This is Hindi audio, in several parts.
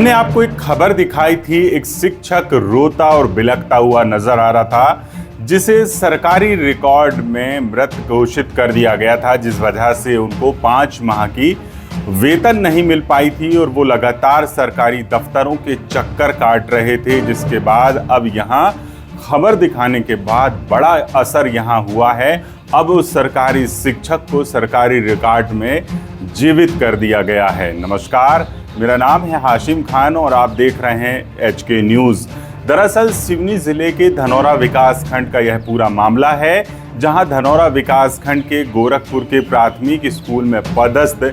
हमने आपको एक खबर दिखाई थी, एक शिक्षक रोता और बिलखता हुआ नजर आ रहा था जिसे सरकारी रिकॉर्ड में मृत घोषित कर दिया गया था, जिस वजह से उनको 5 माह की वेतन नहीं मिल पाई थी और वो लगातार सरकारी दफ्तरों के चक्कर काट रहे थे। जिसके बाद अब यहाँ खबर दिखाने के बाद बड़ा असर यहाँ हुआ है। अब उस सरकारी शिक्षक को सरकारी रिकॉर्ड में जीवित कर दिया गया है। नमस्कार, मेरा नाम है हाशिम खान और आप देख रहे हैं HK न्यूज़। दरअसल सिवनी जिले के धनौरा विकास खंड का यह पूरा मामला है, जहां धनौरा विकास खंड के गोरखपुर के प्राथमिक स्कूल में पदस्थ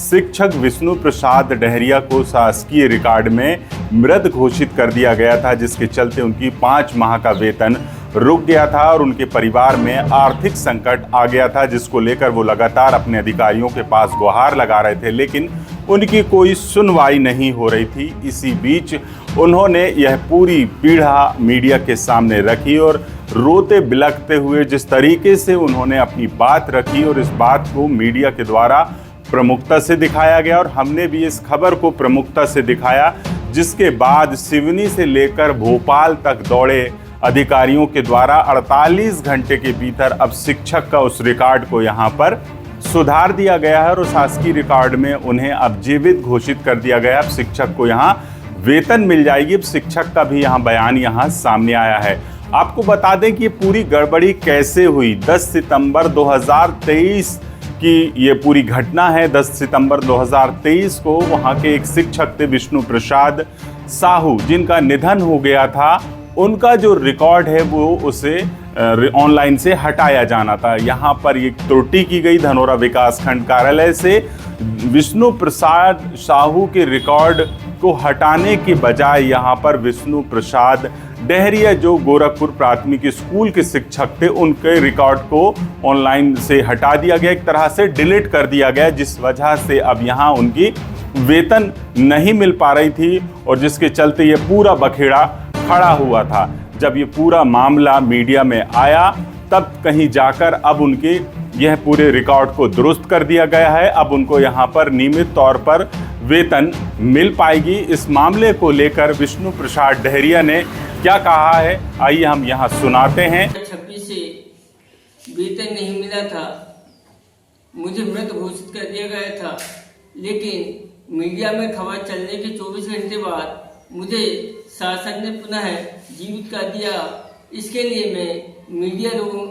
शिक्षक विष्णु प्रसाद डहरिया को शासकीय रिकॉर्ड में मृत घोषित कर दिया गया था, जिसके चलते उनकी 5 माह का वेतन रुक गया था और उनके परिवार में आर्थिक संकट आ गया था, जिसको लेकर वो लगातार अपने अधिकारियों के पास गुहार लगा रहे थे, लेकिन उनकी कोई सुनवाई नहीं हो रही थी। इसी बीच उन्होंने यह पूरी पीड़ा मीडिया के सामने रखी और रोते बिलखते हुए जिस तरीके से उन्होंने अपनी बात रखी और इस बात को मीडिया के द्वारा प्रमुखता से दिखाया गया और हमने भी इस खबर को प्रमुखता से दिखाया, जिसके बाद सिवनी से लेकर भोपाल तक दौड़े अधिकारियों के द्वारा 48 घंटे के भीतर अब शिक्षक का उस रिकॉर्ड को यहाँ पर सुधार दिया गया है और शासकीय रिकॉर्ड में उन्हें अब जीवित घोषित कर दिया गया। अब शिक्षक को यहाँ वेतन मिल जाएगी। अब शिक्षक का भी यहाँ बयान यहाँ सामने आया है। आपको बता दें कि ये पूरी गड़बड़ी कैसे हुई। 10 सितंबर 2023 की ये पूरी घटना है। 10 सितंबर 2023 को वहाँ के एक शिक्षक थे विष्णु प्रसाद साहू, जिनका निधन हो गया था। उनका जो रिकॉर्ड है वो उसे ऑनलाइन से हटाया जाना था। यहाँ पर एक त्रुटि की गई धनौरा विकास खंड कार्यालय से। विष्णु प्रसाद साहू के रिकॉर्ड को हटाने के बजाय यहाँ पर विष्णु प्रसाद डहरिया, जो गोरखपुर प्राथमिक स्कूल के शिक्षक थे, उनके रिकॉर्ड को ऑनलाइन से हटा दिया गया, एक तरह से डिलीट कर दिया गया, जिस वजह से अब यहाँ उनकी वेतन नहीं मिल पा रही थी और जिसके चलते ये पूरा बखेड़ा खड़ा हुआ था। जब ये पूरा मामला मीडिया में आया तब कहीं जाकर अब उनके यह पूरे रिकॉर्ड को दुरुस्त कर दिया गया है। अब उनको यहाँ पर नियमित तौर पर वेतन मिल पाएगी। इस मामले को लेकर विष्णु प्रसाद डहरिया ने क्या कहा है, आइए हम यहाँ सुनाते हैं। 26 से वेतन नहीं मिला था, मुझे मृत घोषित कर दिया गया था, लेकिन मीडिया में खबर चलने के 24 घंटे बाद मुझे शासन ने पुनः जीवित कर दिया। इसके लिए मैं मीडिया को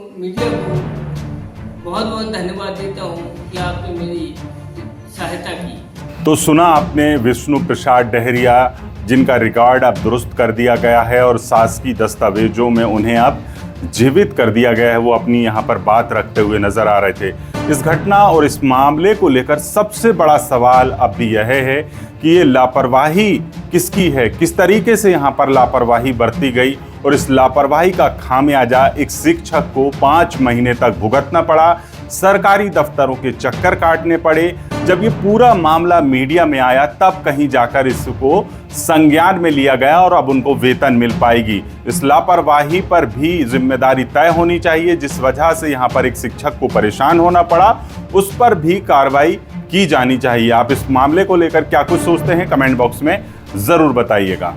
बहुत बहुत धन्यवाद देता हूँ कि आपने मेरी सहायता की। तो सुना आपने विष्णु प्रसाद डहरिया, जिनका रिकॉर्ड अब दुरुस्त कर दिया गया है और शासकीय दस्तावेजों में उन्हें अब जीवित कर दिया गया है। वो अपनी यहाँ पर बात रखते हुए नजर आ रहे थे। इस घटना और इस मामले को लेकर सबसे बड़ा सवाल अब भी यह है कि ये लापरवाही किसकी है, किस तरीके से यहाँ पर लापरवाही बरती गई और इस लापरवाही का खामियाजा एक शिक्षक को 5 महीने तक भुगतना पड़ा, सरकारी दफ्तरों के चक्कर काटने पड़े। जब ये पूरा मामला मीडिया में आया तब कहीं जाकर इसको संज्ञान में लिया गया और अब उनको वेतन मिल पाएगी। इस लापरवाही पर भी जिम्मेदारी तय होनी चाहिए, जिस वजह से यहाँ पर एक शिक्षक को परेशान होना पड़ा, उस पर भी कार्रवाई की जानी चाहिए। आप इस मामले को लेकर क्या कुछ सोचते हैं, कमेंट बॉक्स में ज़रूर बताइएगा।